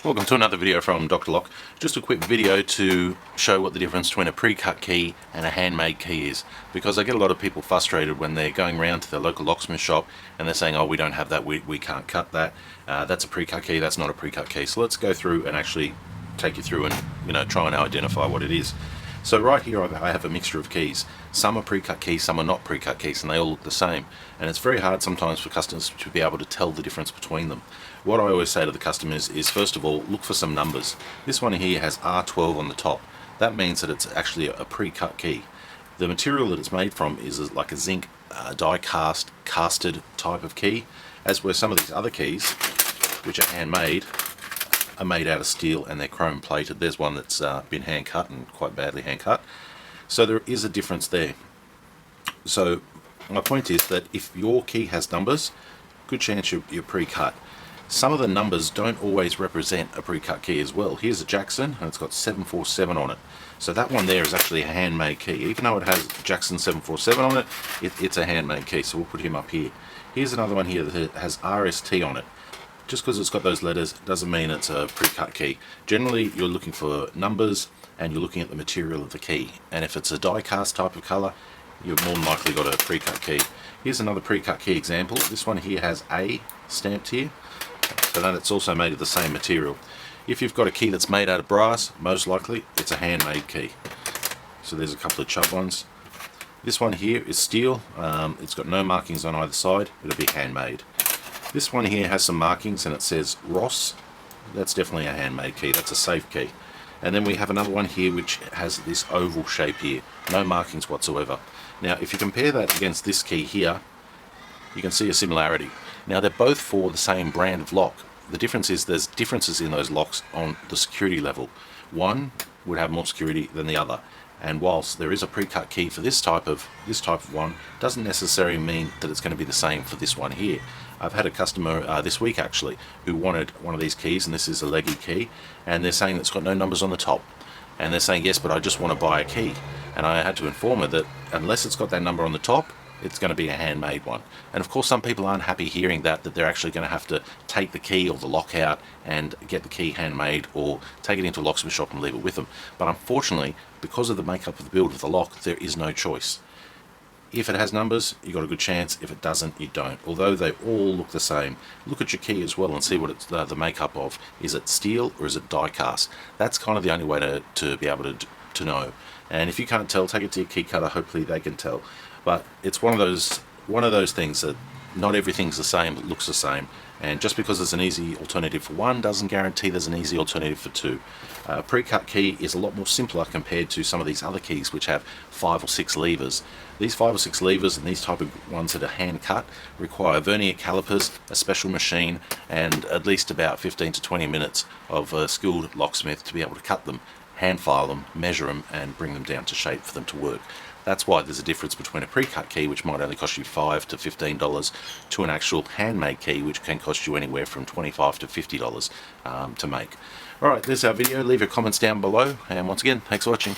Welcome to another video from Dr. Lock. Just a quick video to show what the difference between a pre-cut key and a handmade key is, because I get a lot of people frustrated when they're going around to their local locksmith shop and they're saying, oh, we don't have that, we can't cut that, that's a pre-cut key, that's not a pre-cut key. So let's go through and actually take you through and try and identify what it is. So right here I have a mixture of keys. Some are pre-cut keys, some are not pre-cut keys, and they all look the same. And it's very hard sometimes for customers to be able to tell the difference between them. What I always say to the customers is, first of all, look for some numbers. This one here has R12 on the top. That means that it's actually a pre-cut key. The material that it's made from is like a zinc die-cast, casted type of key, as where some of these other keys, which are handmade, are made out of steel and they're chrome plated. There's one that's been hand cut and quite badly hand cut. So there is a difference there. So my point is that if your key has numbers, good chance you're pre-cut. Some of the numbers don't always represent a pre-cut key as well. Here's a Jackson and it's got 747 on it. So that one there is actually a handmade key. Even though it has Jackson 747 on it, it's a handmade key. So we'll put him up here. Here's another one here that has RST on it. Just because it's got those letters doesn't mean it's a pre-cut key. Generally you're looking for numbers and you're looking at the material of the key. And if it's a die-cast type of colour, you've more than likely got a pre-cut key. Here's another pre-cut key example. This one here has A stamped here. So then it's also made of the same material. If you've got a key that's made out of brass, most likely it's a handmade key. So there's a couple of chub ones. This one here is steel. It's got no markings on either side. It'll be handmade. This one here has some markings and it says Ross. That's definitely a handmade key. That's a safe key. And then we have another one here which has this oval shape here. No markings whatsoever. Now if you compare that against this key here, you can see a similarity. Now they're both for the same brand of lock. The difference is there's differences in those locks on the security level. One would have more security than the other. And whilst there is a pre-cut key for this type of one, doesn't necessarily mean that it's going to be the same for this one here. I've had a customer this week actually who wanted one of these keys, and this is a leggy key, and they're saying it's got no numbers on the top. And they're saying, yes, but I just want to buy a key. And I had to inform her that unless it's got that number on the top, it's going to be a handmade one. And of course some people aren't happy hearing that they're actually going to have to take the key or the lock out and get the key handmade or take it into a locksmith shop and leave it with them. But unfortunately, because of the makeup of the build of the lock, there is no choice. If it has numbers, you've got a good chance. If it doesn't, you don't. Although they all look the same. Look at your key as well and see what it's the makeup of. Is it steel or is it die cast? That's kind of the only way to be able to know. And if you can't tell, take it to your key cutter. Hopefully they can tell. But it's one of those things that not everything's the same, it looks the same. And just because there's an easy alternative for one doesn't guarantee there's an easy alternative for two. Pre-cut key is a lot more simpler compared to some of these other keys which have 5 or 6 levers. These 5 or 6 levers and these type of ones that are hand cut require vernier calipers, a special machine, and at least about 15 to 20 minutes of a skilled locksmith to be able to cut them, hand file them, measure them, and bring them down to shape for them to work. That's why there's a difference between a pre-cut key, which might only cost you $5 to $15, to an actual handmade key, which can cost you anywhere from $25 to $50 to make. Alright, there's our video. Leave your comments down below, and once again, thanks for watching.